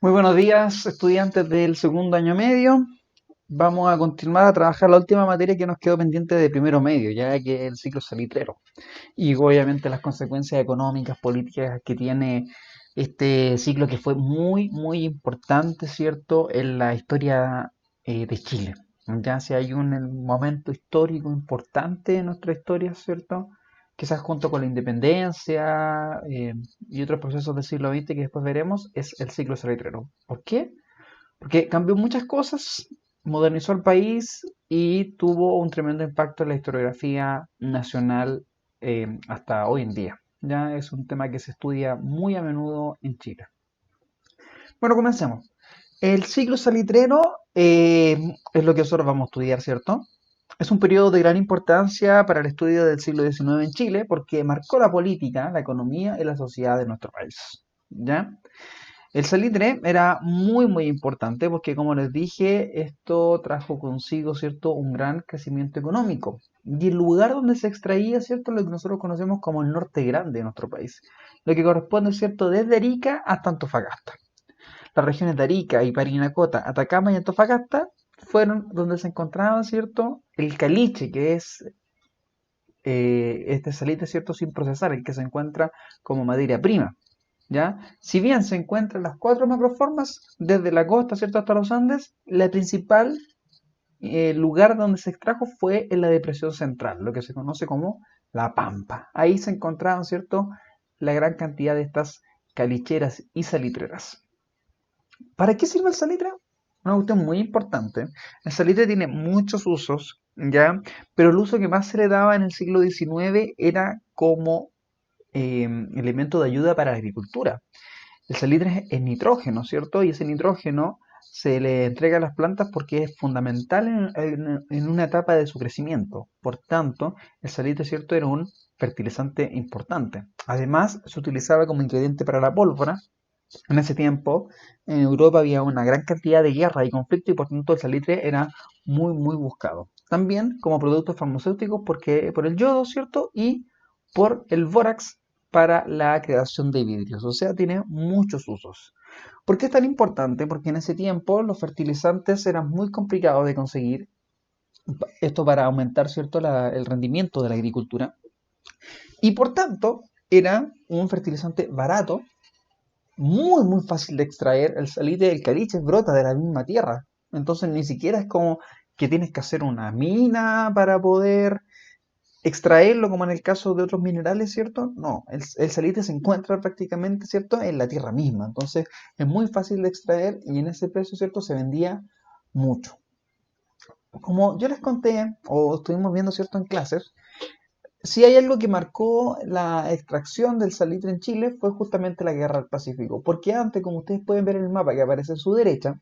Muy buenos días, estudiantes del segundo año medio. Vamos a continuar a trabajar la última materia que nos quedó pendiente de primero medio, ya que es el ciclo salitrero. Y obviamente las consecuencias económicas, políticas que tiene este ciclo que fue muy importante, ¿cierto?, en la historia de Chile. Ya si hay un momento histórico importante en nuestra historia, ¿cierto? Quizás junto con la independencia y otros procesos del siglo XX que después veremos, es el ciclo salitrero. ¿Por qué? Porque cambió muchas cosas, modernizó el país y tuvo un tremendo impacto en la historiografía nacional hasta hoy en día. Ya es un tema que se estudia muy a menudo en Chile. Bueno, comencemos. El ciclo salitrero es lo que nosotros vamos a estudiar, ¿cierto? Es un periodo de gran importancia para el estudio del siglo XIX en Chile porque marcó la política, la economía y la sociedad de nuestro país. ¿Ya? El salitre era muy importante porque, como les dije, esto trajo consigo, ¿cierto?, un gran crecimiento económico. Y el lugar donde se extraía, ¿cierto?, lo que nosotros conocemos como el norte grande de nuestro país, lo que corresponde, ¿cierto?, desde Arica hasta Antofagasta. Las regiones de Arica y Parinacota, Atacama y Antofagasta fueron donde se encontraba, ¿cierto?, el caliche, que es este salitre, ¿cierto?, sin procesar, el que se encuentra como materia prima. ¿Ya? Si bien se encuentran las cuatro macroformas, desde la costa, ¿cierto?, hasta los Andes, la principal lugar donde se extrajo fue en la depresión central, lo que se conoce como la Pampa. Ahí se encontraban, ¿cierto?, la gran cantidad de estas calicheras y salitreras. ¿Para qué sirve el salitre? Una cuestión muy importante. El salitre tiene muchos usos, ¿ya? Pero el uso que más se le daba en el siglo XIX era como elemento de ayuda para la agricultura. El salitre es nitrógeno, ¿cierto? Y ese nitrógeno se le entrega a las plantas porque es fundamental en una etapa de su crecimiento. Por tanto, el salitre, ¿cierto?, era un fertilizante importante. Además, se utilizaba como ingrediente para la pólvora. En ese tiempo, en Europa había una gran cantidad de guerra y conflicto y por tanto el salitre era muy buscado. También como producto farmacéutico porque, por el yodo, ¿cierto? Y por el bórax para la creación de vidrios. O sea, tiene muchos usos. ¿Por qué es tan importante? Porque en ese tiempo los fertilizantes eran muy complicados de conseguir. Esto para aumentar, ¿cierto?, el rendimiento de la agricultura. Y por tanto, era un fertilizante barato, muy fácil de extraer. El salitre del caliche brota de la misma tierra. Entonces ni siquiera es como que tienes que hacer una mina para poder extraerlo, como en el caso de otros minerales, ¿cierto? No, el salitre se encuentra prácticamente, ¿cierto?, en la tierra misma. Entonces es muy fácil de extraer y en ese precio, ¿cierto?, se vendía mucho. Como yo les conté, o estuvimos viendo, ¿cierto?, en clases, si hay algo que marcó la extracción del salitre en Chile fue justamente la Guerra del Pacífico, porque antes, como ustedes pueden ver en el mapa que aparece en su derecha,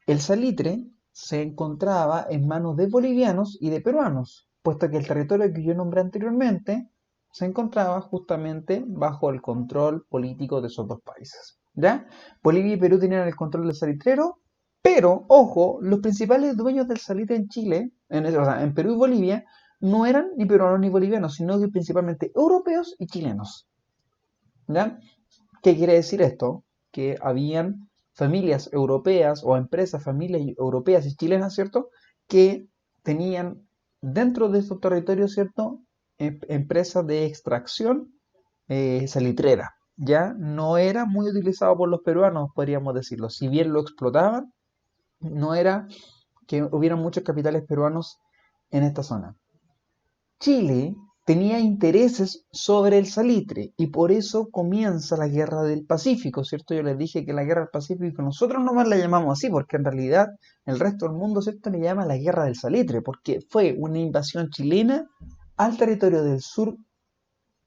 el salitre se encontraba en manos de bolivianos y de peruanos, puesto que el territorio que yo nombré anteriormente se encontraba justamente bajo el control político de esos dos países. ¿Ya? Bolivia y Perú tenían el control del salitrero, pero, ojo, los principales dueños del salitre en Chile, o sea, en Perú y Bolivia, no eran ni peruanos ni bolivianos, sino que principalmente europeos y chilenos. ¿Ya? ¿Qué quiere decir esto? Que habían familias europeas o empresas, familias europeas y chilenas, ¿cierto?, que tenían dentro de estos territorios, ¿cierto?, empresas de extracción salitrera. Ya no era muy utilizado por los peruanos, podríamos decirlo. Si bien lo explotaban, no era que hubieran muchos capitales peruanos en esta zona. Chile tenía intereses sobre el salitre y por eso comienza la Guerra del Pacífico, ¿cierto? Yo les dije que la Guerra del Pacífico nosotros nomás la llamamos así, porque en realidad el resto del mundo, ¿cierto?, le llama la Guerra del Salitre, porque fue una invasión chilena al territorio del sur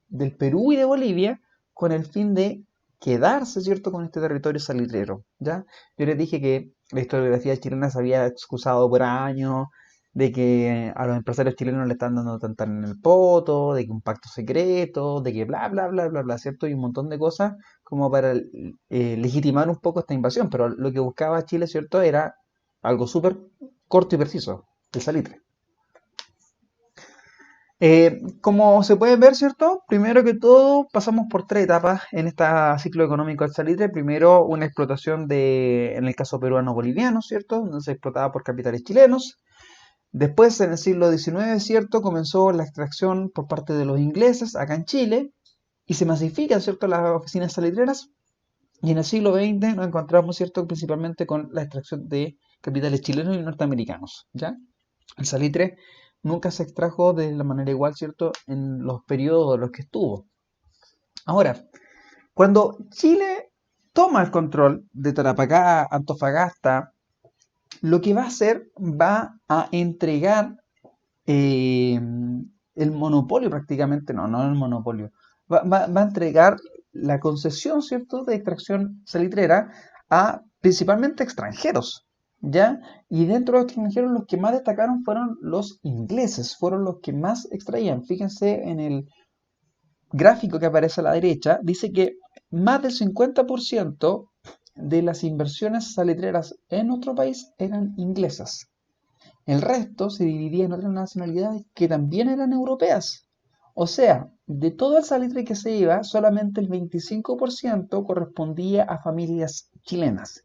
del Perú y de Bolivia con el fin de quedarse, ¿cierto?, con este territorio salitrero, ¿ya? Yo les dije que la historiografía chilena se había excusado por años, de que a los empresarios chilenos le están dando tanta en el poto, de que un pacto secreto, de que bla, ¿cierto? Y un montón de cosas como para legitimar un poco esta invasión, pero lo que buscaba Chile, ¿cierto?, era algo súper corto y preciso, el salitre. Como se puede ver, ¿cierto? Primero que todo, pasamos por tres etapas en este ciclo económico del salitre. Primero, una explotación en el caso peruano-boliviano, ¿cierto? Donde se explotaba por capitales chilenos. Después, en el siglo XIX, ¿cierto? Comenzó la extracción por parte de los ingleses acá en Chile y se masifican, ¿cierto? Las oficinas salitreras. Y en el siglo XX nos encontramos, ¿cierto? Principalmente con la extracción de capitales chilenos y norteamericanos, ¿ya? El salitre nunca se extrajo de la manera igual, ¿cierto? En los periodos en los que estuvo. Ahora, cuando Chile toma el control de Tarapacá, Antofagasta, lo que va a hacer va a entregar eh, el monopolio prácticamente, no el monopolio, va a entregar la concesión, ¿cierto?, de extracción salitrera a principalmente extranjeros, ¿ya? Y dentro de los extranjeros los que más destacaron fueron los ingleses, fueron los que más extraían. Fíjense en el gráfico que aparece a la derecha, dice que más del 50% de las inversiones salitreras en nuestro país eran inglesas. El resto se dividía en otras nacionalidades que también eran europeas. O sea, de todo el salitre que se iba, solamente el 25% correspondía a familias chilenas.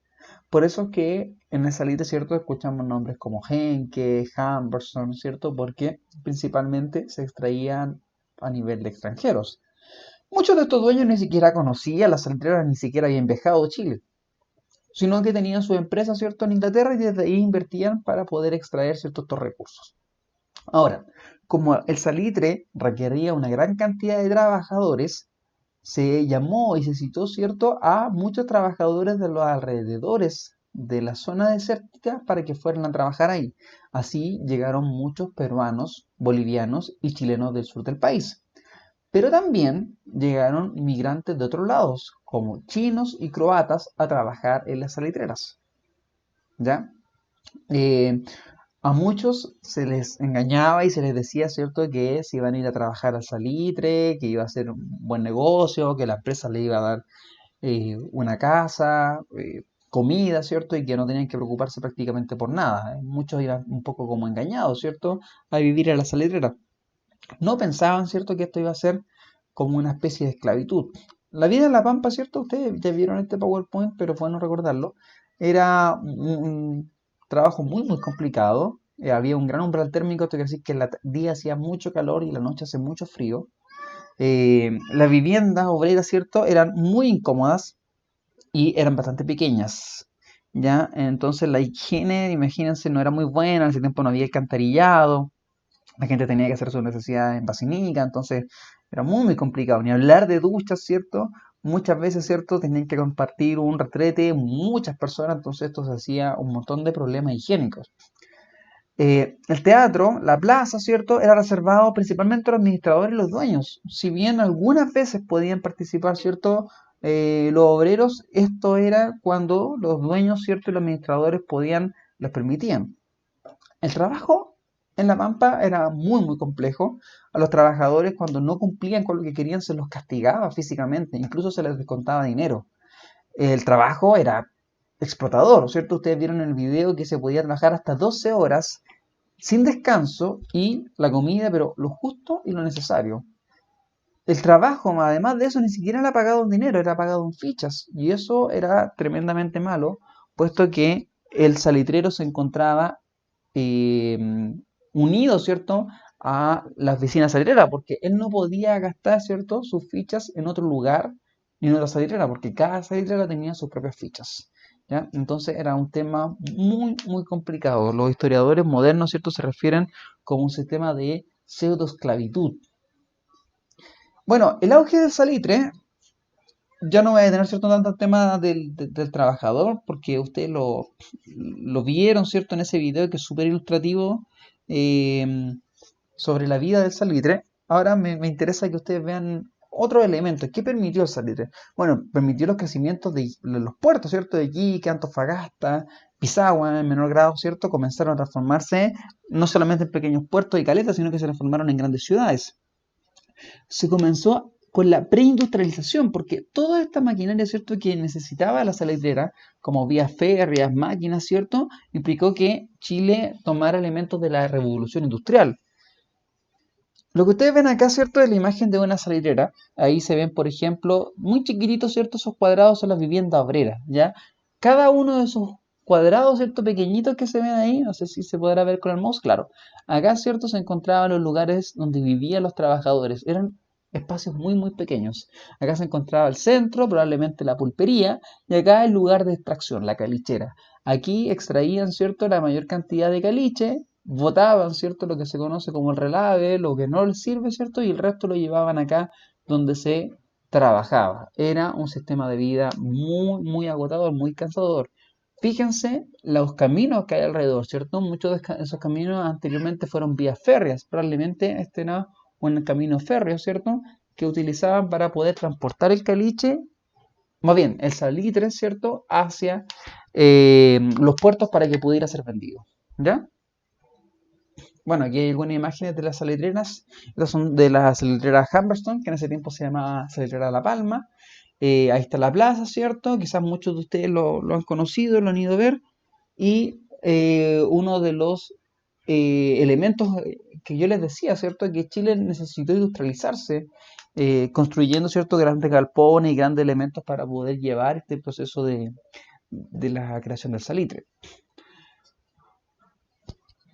Por eso es que en el salitre, ¿cierto? Escuchamos nombres como Henke, Humberson, ¿cierto? Porque principalmente se extraían a nivel de extranjeros. Muchos de estos dueños ni siquiera conocían las salitreras, ni siquiera habían viajado a Chile, sino que tenían su empresa, ¿cierto?, en Inglaterra y desde ahí invertían para poder extraer ciertos estos recursos. Ahora, como el salitre requería una gran cantidad de trabajadores, se llamó y se citó, ¿cierto?, a muchos trabajadores de los alrededores de la zona desértica para que fueran a trabajar ahí. Así llegaron muchos peruanos, bolivianos y chilenos del sur del país. Pero también llegaron inmigrantes de otros lados, como chinos y croatas, a trabajar en las salitreras. ¿Ya? Eh, a muchos se les engañaba y se les decía, ¿cierto?, que se iban a ir a trabajar al salitre, que iba a ser un buen negocio, que la empresa le iba a dar una casa, comida, ¿cierto? Y que no tenían que preocuparse prácticamente por nada. Muchos iban un poco como engañados, ¿cierto?, a vivir en la salitrera. No pensaban, ¿cierto?, que esto iba a ser como una especie de esclavitud. La vida en La Pampa, ¿cierto? Ustedes ya vieron este PowerPoint, pero fue bueno recordarlo. Era un trabajo muy complicado. Había un gran umbral térmico, esto quiere decir que el día hacía mucho calor y la noche hace mucho frío. Las viviendas obreras, ¿cierto?, eran muy incómodas y eran bastante pequeñas. ¿Ya? Entonces la higiene, imagínense, no era muy buena, en ese tiempo no había alcantarillado, la gente tenía que hacer sus necesidades en Basinica, entonces era muy complicado. Ni hablar de duchas, ¿cierto? Muchas veces, ¿cierto? Tenían que compartir un retrete, muchas personas, entonces esto se hacía un montón de problemas higiénicos. El teatro, la plaza, ¿cierto?, era reservado principalmente a los administradores y los dueños. Si bien algunas veces podían participar, ¿cierto?, los obreros, esto era cuando los dueños, ¿cierto?, y los administradores les permitían. El trabajo en La Pampa era muy complejo. A los trabajadores cuando no cumplían con lo que querían se los castigaba físicamente, incluso se les descontaba dinero. El trabajo era explotador, ¿cierto? Ustedes vieron en el video que se podía trabajar hasta 12 horas sin descanso y la comida, pero lo justo y lo necesario. El trabajo, además de eso, ni siquiera era pagado en dinero, era pagado en fichas. Y eso era tremendamente malo, puesto que el salitrero se encontraba eh, unido, ¿cierto?, a las vecinas salitreras, porque él no podía gastar, ¿cierto?, sus fichas en otro lugar ni en otra salitrera, porque cada salitrera tenía sus propias fichas. ¿Ya? Entonces era un tema muy complicado. Los historiadores modernos, ¿cierto?, se refieren como un sistema de pseudoesclavitud. Bueno, el auge del salitre, ya no voy a tener cierto tanto el tema del trabajador, porque ustedes lo vieron, ¿cierto?, en ese video que es súper ilustrativo eh, sobre la vida del salitre. Ahora me interesa que ustedes vean otros elementos. ¿Qué permitió el salitre? Bueno, permitió los crecimientos de los puertos, ¿cierto? De Iquique, Antofagasta, Pisagua, en menor grado, ¿cierto? Comenzaron a transformarse no solamente en pequeños puertos y caletas, sino que se transformaron en grandes ciudades. Se comenzó con la preindustrialización, porque toda esta maquinaria, ¿cierto?, que necesitaba la salitrera, como vías férreas, máquinas, ¿cierto?, implicó que Chile tomara elementos de la revolución industrial. Lo que ustedes ven acá, ¿cierto? Es la imagen de una salitrera. Ahí se ven, por ejemplo, muy chiquititos, ¿cierto? Esos cuadrados son las viviendas obreras, ¿ya? Cada uno de esos cuadrados, ¿cierto? Pequeñitos que se ven ahí, no sé si se podrá ver con el mouse, claro. Acá, ¿cierto? Se encontraban los lugares donde vivían los trabajadores. Eran espacios muy, muy pequeños. Acá se encontraba el centro, probablemente la pulpería, y acá el lugar de extracción, la calichera. Aquí extraían, ¿cierto? La mayor cantidad de caliche, botaban, ¿cierto? Lo que se conoce como el relave, lo que no les sirve, ¿cierto? Y el resto lo llevaban acá donde se trabajaba. Era un sistema de vida muy, muy agotador, muy cansador. Fíjense los caminos que hay alrededor, ¿cierto? Muchos de esos caminos anteriormente fueron vías férreas. Probablemente este era un camino férreo, ¿cierto? Que utilizaban para poder transportar el caliche, más bien el salitre, ¿cierto? Hacia los puertos para que pudiera ser vendido. ¿Ya? Bueno, aquí hay algunas imágenes de las salitreras. Estas son de la salitrera Humberstone, que en ese tiempo se llamaba Salitrera La Palma. Ahí está la plaza, ¿cierto? Quizás muchos de ustedes lo han conocido, lo han ido a ver. Y uno de los elementos que yo les decía, ¿cierto? Que Chile necesitó industrializarse, construyendo, ¿cierto? Grandes galpones y grandes elementos para poder llevar este proceso de la creación del salitre.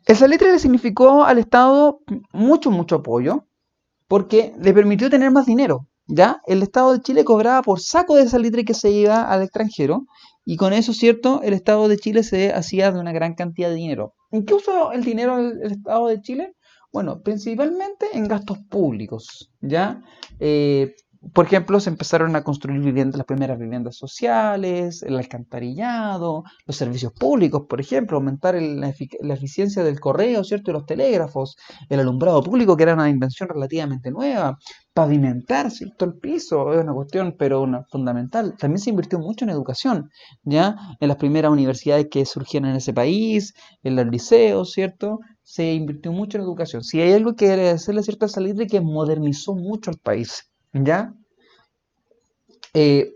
El salitre le significó al Estado mucho, mucho apoyo, porque le permitió tener más dinero. ¿Ya? El Estado de Chile cobraba por saco de salitre que se iba al extranjero, y con eso, ¿cierto? El Estado de Chile se hacía de una gran cantidad de dinero. ¿En qué usó el dinero el Estado de Chile? Bueno, principalmente en gastos públicos, ¿ya? Por ejemplo, se empezaron a construir viviendas, las primeras viviendas sociales, el alcantarillado, los servicios públicos, por ejemplo, aumentar la eficiencia del correo, ¿cierto? Y los telégrafos, el alumbrado público, que era una invención relativamente nueva, pavimentar, ¿cierto? El piso, es una cuestión, pero una fundamental. También se invirtió mucho en educación, ¿ya? En las primeras universidades que surgían en ese país, en los liceos, ¿cierto? Se invirtió mucho en educación. Si hay algo que agradecerle, ¿cierto? A Salitre, que modernizó mucho el país, ¿ya?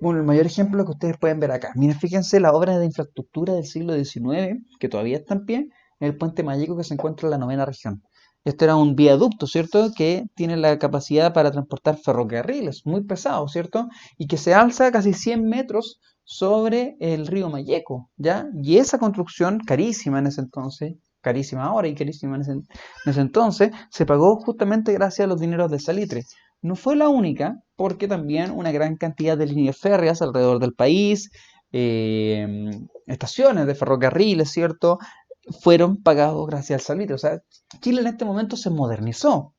Bueno, el mayor ejemplo que ustedes pueden ver acá. Miren, fíjense la obra de infraestructura del siglo XIX, que todavía está en pie, en el puente Mayeco que se encuentra en la novena región. Esto era un viaducto, ¿cierto? Que tiene la capacidad para transportar ferrocarriles, muy pesado, ¿cierto? Y que se alza casi 100 metros sobre el río Mayeco, ¿ya? Y esa construcción, carísima en ese entonces, carísima ahora y carísima en ese entonces, se pagó justamente gracias a los dineros de Salitre. No fue la única, porque también una gran cantidad de líneas férreas alrededor del país, estaciones de ferrocarriles, ¿cierto? Fueron pagados gracias al salitre. O sea, Chile en este momento se modernizó.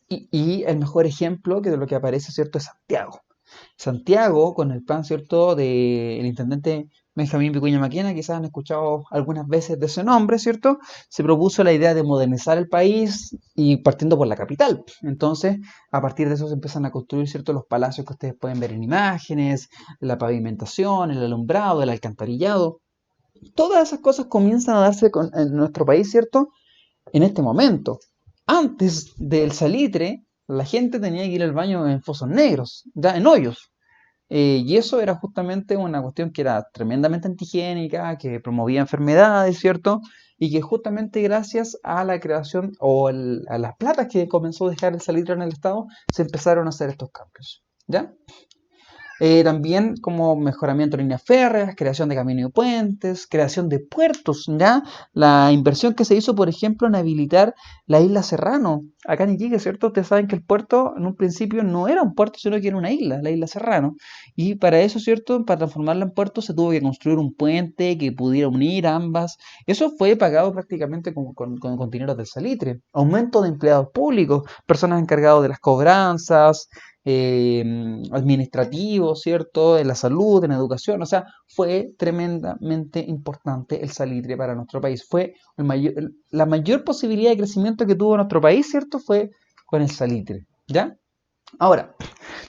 Y el mejor ejemplo que de lo que aparece, ¿cierto? Es Santiago. Santiago, con el plan, ¿cierto?, del intendente Benjamín Vicuña Maquena, quizás han escuchado algunas veces de ese nombre, ¿cierto? Se propuso la idea de modernizar el país y partiendo por la capital. Entonces, a partir de eso se empiezan a construir, ¿cierto?, los palacios que ustedes pueden ver en imágenes, la pavimentación, el alumbrado, el alcantarillado. Todas esas cosas comienzan a darse en nuestro país, ¿cierto? En este momento. Antes del salitre, la gente tenía que ir al baño en fosos negros, ya en hoyos. Y eso era justamente una cuestión que era tremendamente antihigiénica, que promovía enfermedades, ¿cierto? Y que justamente gracias a la creación a las platas que comenzó a dejar el salitre en el Estado, se empezaron a hacer estos cambios, ¿ya? También como mejoramiento de líneas férreas, creación de caminos y puentes, creación de puertos, ¿ya? La inversión que se hizo, por ejemplo, en habilitar la isla Serrano, acá en Iquique, ¿cierto? Ustedes saben que el puerto en un principio no era un puerto, sino que era una isla, la isla Serrano. Y para eso, ¿cierto? Para transformarla en puerto se tuvo que construir un puente que pudiera unir ambas. Eso fue pagado prácticamente con dinero del salitre. Aumento de empleados públicos, personas encargadas de las cobranzas, eh, administrativo, ¿cierto? En la salud, en la educación, o sea, fue tremendamente importante el salitre para nuestro país. Fue la mayor posibilidad de crecimiento que tuvo nuestro país, ¿cierto? Fue con el salitre, ¿ya? Ahora,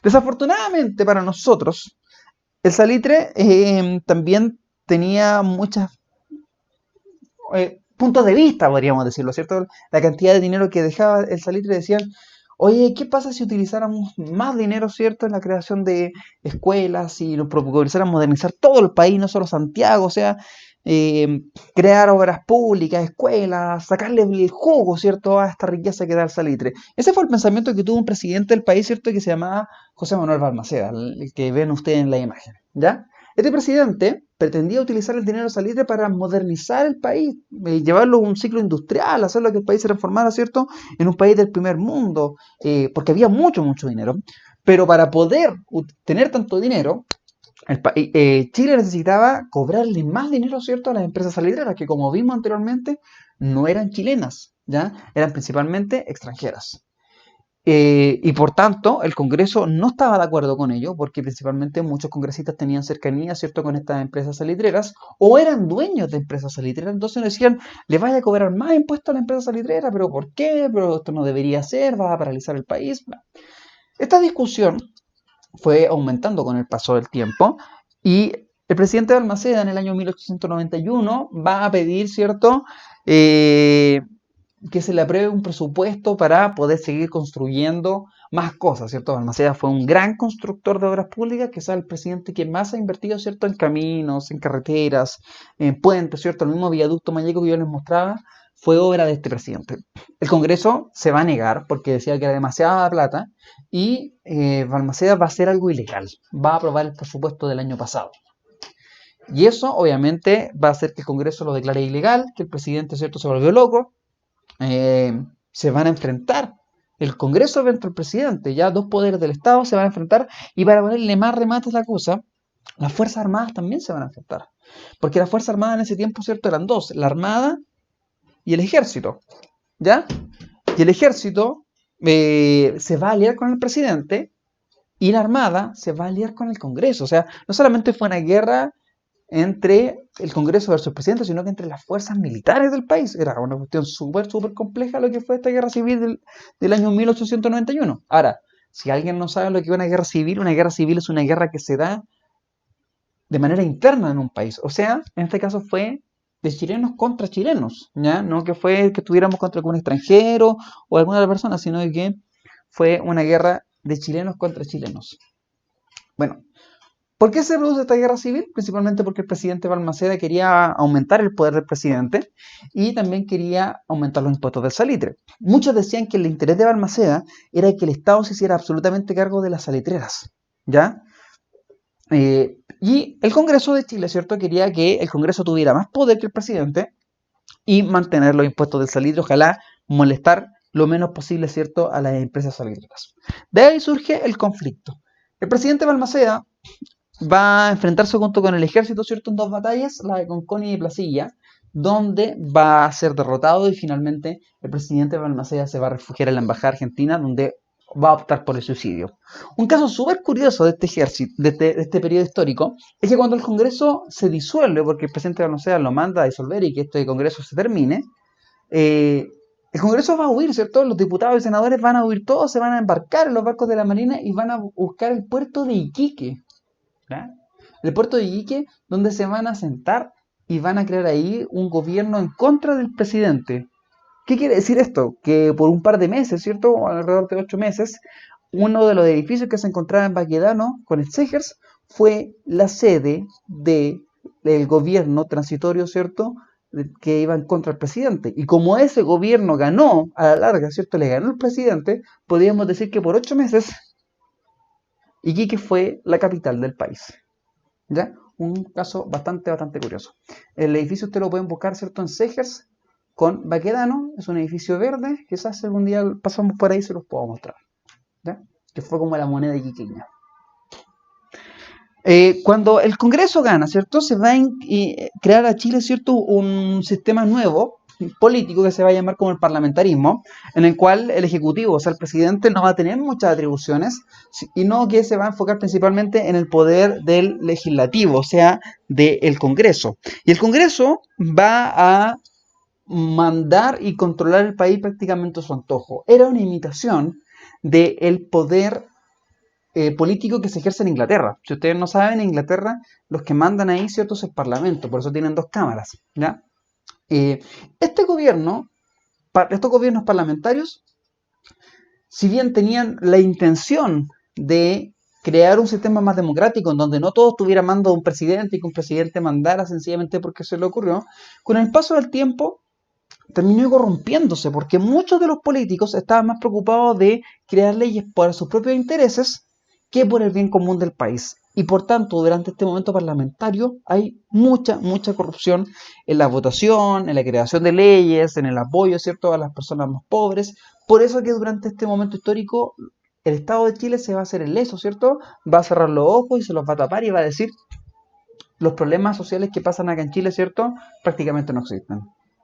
desafortunadamente para nosotros, el salitre también tenía muchos puntos de vista, podríamos decirlo, ¿cierto? La cantidad de dinero que dejaba el salitre decían, oye, ¿qué pasa si utilizáramos más dinero, ¿cierto?, en la creación de escuelas y nos procuráramos modernizar todo el país, no solo Santiago? O sea, crear obras públicas, escuelas, sacarle el jugo, ¿cierto?, a esta riqueza que da el salitre. Ese fue el pensamiento que tuvo un presidente del país, ¿cierto?, que se llamaba José Manuel Balmaceda, el que ven ustedes en la imagen, ¿ya? Este presidente pretendía utilizar el dinero salitre para modernizar el país, llevarlo a un ciclo industrial, hacerlo que el país se transformara, ¿cierto?, en un país del primer mundo, porque había mucho, mucho dinero. Pero para poder tener tanto dinero, Chile necesitaba cobrarle más dinero, ¿cierto?, a las empresas salitreras, que como vimos anteriormente, no eran chilenas, ¿ya? Eran principalmente extranjeras. Y por tanto, el Congreso no estaba de acuerdo con ello, porque principalmente muchos congresistas tenían cercanía, ¿cierto?, con estas empresas salitreras, o eran dueños de empresas salitreras. Entonces nos decían, le vaya a cobrar más impuestos a la empresa salitrera, pero ¿por qué? Pero esto no debería ser, va a paralizar el país. Esta discusión fue aumentando con el paso del tiempo y el presidente Balmaceda en el año 1891 va a pedir, ¿cierto?, que se le apruebe un presupuesto para poder seguir construyendo más cosas, ¿cierto? Balmaceda fue un gran constructor de obras públicas, que es el presidente que más ha invertido, ¿cierto?, en caminos, en carreteras, en puentes, ¿cierto? El mismo viaducto Mayeco que yo les mostraba fue obra de este presidente. El Congreso se va a negar porque decía que era demasiada plata y Balmaceda va a hacer algo ilegal, va a aprobar el presupuesto del año pasado. Y eso obviamente va a hacer que el Congreso lo declare ilegal, que el presidente, ¿cierto?, se volvió loco. Se van a enfrentar el Congreso contra el presidente, ya dos poderes del Estado se van a enfrentar, y para ponerle más remates a la cosa, las Fuerzas Armadas también se van a enfrentar, porque las Fuerzas Armadas en ese tiempo, ¿cierto?, eran dos, la Armada y el Ejército, ¿ya? Y el Ejército se va a aliar con el presidente, y la Armada se va a aliar con el Congreso. O sea, no solamente fue una guerra entre el Congreso versus el presidente, sino que entre las fuerzas militares del país. Era una cuestión súper, súper compleja lo que fue esta guerra civil del año 1891. Ahora, si alguien no sabe lo que es una guerra civil es una guerra que se da de manera interna en un país. O sea, en este caso fue de chilenos contra chilenos, ¿ya? No que fue que estuviéramos contra algún extranjero o alguna otra persona, sino que fue una guerra de chilenos contra chilenos. Bueno, ¿por qué se produce esta guerra civil? Principalmente porque el presidente Balmaceda quería aumentar el poder del presidente y también quería aumentar los impuestos del salitre. Muchos decían que el interés de Balmaceda era que el Estado se hiciera absolutamente cargo de las salitreras, ¿ya? Y el Congreso de Chile, ¿cierto?, quería que el Congreso tuviera más poder que el presidente y mantener los impuestos del salitre, ojalá molestar lo menos posible, ¿cierto?, a las empresas salitreras. De ahí surge el conflicto. El presidente Balmaceda va a enfrentarse junto con el ejército, ¿cierto?, en dos batallas, la de Conconi y Placilla, donde va a ser derrotado y finalmente el presidente Balmaceda se va a refugiar en la embajada argentina, donde va a optar por el suicidio. Un caso súper curioso de este ejército, de este periodo histórico, es que cuando el Congreso se disuelve, porque el presidente Balmaceda lo manda a disolver y que este Congreso se termine, el Congreso va a huir, ¿cierto? Los diputados y senadores van a huir todos, se van a embarcar en los barcos de la Marina y van a buscar el puerto de Iquique, ¿ya? El puerto de Iquique, donde se van a sentar y van a crear ahí un gobierno en contra del presidente. ¿Qué quiere decir esto? Que por un par de meses, ¿cierto?, alrededor de 8 meses, uno de los edificios que se encontraba en Baquedano con el Segers fue la sede del gobierno transitorio, ¿cierto?, que iba en contra del presidente. Y como ese gobierno ganó a la larga, ¿cierto?, le ganó el presidente, podríamos decir que por 8 meses Iquique fue la capital del país, ¿ya? Un caso bastante curioso. El edificio ustedes lo pueden buscar, ¿cierto?, en Segers con Baquedano. Es un edificio verde, quizás algún día pasamos por ahí y se los puedo mostrar, ¿ya? Que fue como la moneda iquiqueña. Cuando el Congreso gana, ¿cierto?, se va a crear a Chile, ¿cierto?, un sistema nuevo político que se va a llamar como el parlamentarismo, en el cual el Ejecutivo, o sea, el presidente, no va a tener muchas atribuciones, sino que se va a enfocar principalmente en el poder del legislativo, o sea, del Congreso. Y el Congreso va a mandar y controlar el país prácticamente a su antojo. Era una imitación del poder político que se ejerce en Inglaterra. Si ustedes no saben, en Inglaterra los que mandan ahí, ¿cierto?, es el Parlamento, por eso tienen dos cámaras, ¿ya? Estos gobiernos parlamentarios, si bien tenían la intención de crear un sistema más democrático en donde no todo estuviera a mando de un presidente y que un presidente mandara sencillamente porque se le ocurrió, con el paso del tiempo terminó corrompiéndose porque muchos de los políticos estaban más preocupados de crear leyes para sus propios intereses que por el bien común del país. Y por tanto, durante este momento parlamentario hay mucha corrupción en la votación, en la creación de leyes, en el apoyo, ¿cierto?, a las personas más pobres. Por eso que durante este momento histórico el Estado de Chile se va a hacer el leso, ¿cierto? Va a cerrar los ojos y se los va a tapar y va a decir los problemas sociales que pasan acá en Chile, ¿cierto? Prácticamente no existen.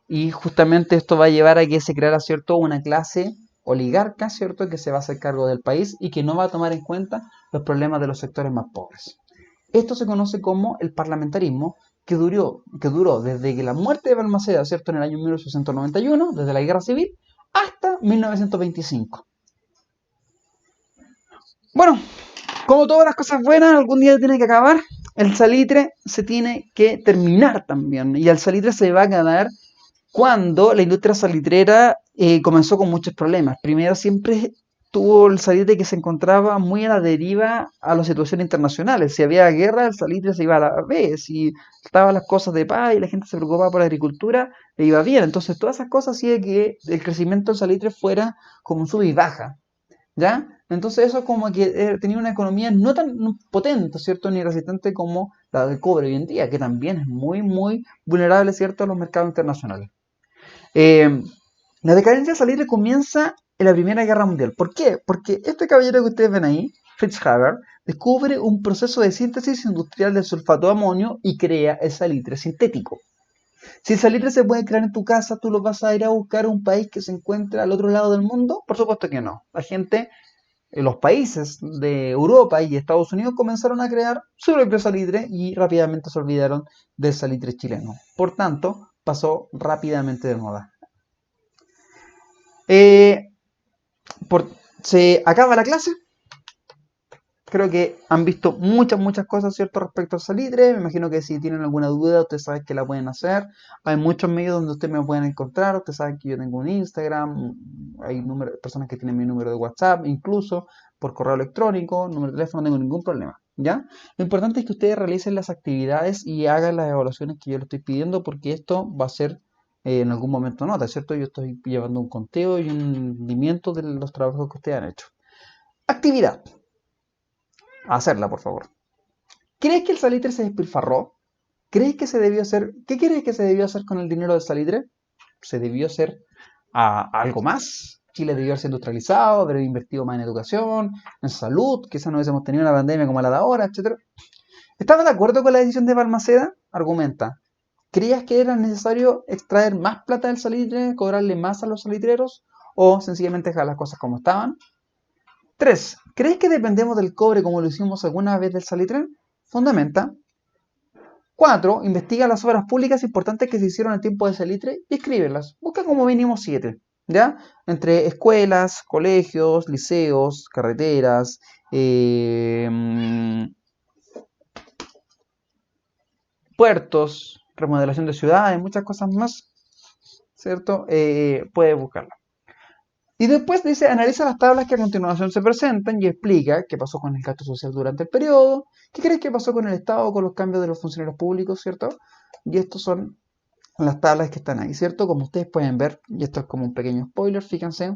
Y justamente esto va a llevar a que se creara, ¿cierto?, una clase oligarca, ¿cierto?, que se va a hacer cargo del país y que no va a tomar en cuenta los problemas de los sectores más pobres. Esto se conoce como el parlamentarismo, que duró desde que la muerte de Balmaceda, ¿cierto?, en el año 1891, desde la Guerra Civil, hasta 1925. Bueno, como todas las cosas buenas, algún día tiene que acabar. El salitre se tiene que terminar también. Y el salitre se va a ganar cuando la industria salitrera comenzó con muchos problemas. Primero, siempre tuvo el salitre que se encontraba muy a la deriva a las situaciones internacionales. Si había guerra, el salitre se iba a la vez. Si estaban las cosas de paz y la gente se preocupaba por la agricultura, le iba bien. Entonces, todas esas cosas hacían que el crecimiento del salitre fuera como un sub y baja. ¿Ya? Entonces eso como que tenía una economía no tan potente, ¿cierto? Ni resistente como la del cobre hoy en día, que también es muy vulnerable, ¿cierto?, a los mercados internacionales. Eh, la decadencia de salitre comienza en la Primera Guerra Mundial. ¿Por qué? Porque este caballero que ustedes ven ahí, Fritz Haber, descubre un proceso de síntesis industrial del sulfato de amonio y crea el salitre sintético. Si el salitre se puede crear en tu casa, ¿tú lo vas a ir a buscar a un país que se encuentra al otro lado del mundo? Por supuesto que no. La gente, los países de Europa y Estados Unidos comenzaron a crear su propio salitre y rápidamente se olvidaron del salitre chileno. Por tanto, pasó rápidamente de moda. Eh, se acaba la clase. Creo que han visto muchas cosas, ¿cierto?, respecto al salitre. Me imagino que si tienen alguna duda, ustedes saben que la pueden hacer. Hay muchos medios donde ustedes me pueden encontrar. Ustedes saben que yo tengo un Instagram. Hay personas que tienen mi número de WhatsApp, incluso por correo electrónico, número de teléfono, no tengo ningún problema. ¿Ya? Lo importante es que ustedes realicen las actividades y hagan las evaluaciones que yo les estoy pidiendo, porque esto va a ser en algún momento nota, ¿cierto? Yo estoy llevando un conteo y un rendimiento de los trabajos que ustedes han hecho. Actividad. Hacerla, por favor. ¿Crees que el salitre se despilfarró? ¿Crees que se debió hacer? ¿Qué crees que se debió hacer con el dinero del salitre? ¿Se debió hacer algo más? Chile debió haberse industrializado, haber invertido más en educación, en salud, quizás no hubiésemos tenido una pandemia como la de ahora, etc. ¿Estás de acuerdo con la decisión de Balmaceda? Argumenta. ¿Creías que era necesario extraer más plata del salitre, cobrarle más a los salitreros o sencillamente dejar las cosas como estaban? 3. ¿Crees que dependemos del cobre como lo hicimos alguna vez del salitre? Fundamenta. 4. Investiga las obras públicas importantes que se hicieron en tiempo de salitre y escríbelas. Busca como mínimo 7. ¿Ya? Entre escuelas, colegios, liceos, carreteras, puertos, remodelación de ciudades, muchas cosas más, ¿cierto? Puedes buscarla. Y después dice, analiza las tablas que a continuación se presentan y explica qué pasó con el gasto social durante el periodo, qué crees que pasó con el Estado, con los cambios de los funcionarios públicos, ¿cierto? Y estos son las tablas que están ahí, ¿cierto? Como ustedes pueden ver, y esto es como un pequeño spoiler, fíjense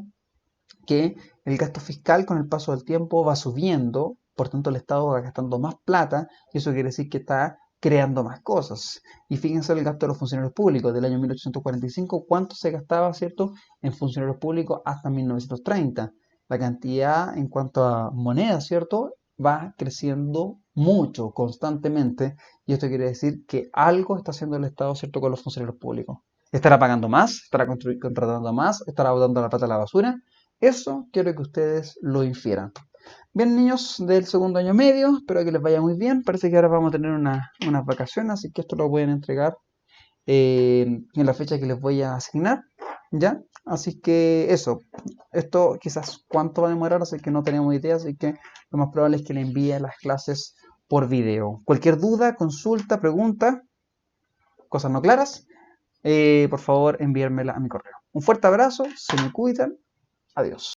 que el gasto fiscal con el paso del tiempo va subiendo, por tanto el Estado va gastando más plata, y eso quiere decir que está creando más cosas. Y fíjense el gasto de los funcionarios públicos del año 1845, cuánto se gastaba, ¿cierto?, en funcionarios públicos hasta 1930. La cantidad en cuanto a moneda, ¿cierto?, va creciendo mucho, constantemente, y esto quiere decir que algo está haciendo el Estado, ¿cierto?, con los funcionarios públicos. ¿Estará pagando más? ¿Estará contratando más? ¿Estará botando la plata a la basura? Eso quiero que ustedes lo infieran. Bien, niños del segundo año medio, espero que les vaya muy bien. Parece que ahora vamos a tener unas vacaciones, así que esto lo pueden entregar en la fecha que les voy a asignar, ¿ya? Así que eso, esto quizás cuánto va a demorar, así que no tenemos idea, así que lo más probable es que le envíe las clases por video. Cualquier duda, consulta, pregunta, cosas no claras, por favor enviármela a mi correo. Un fuerte abrazo, se me cuidan, adiós.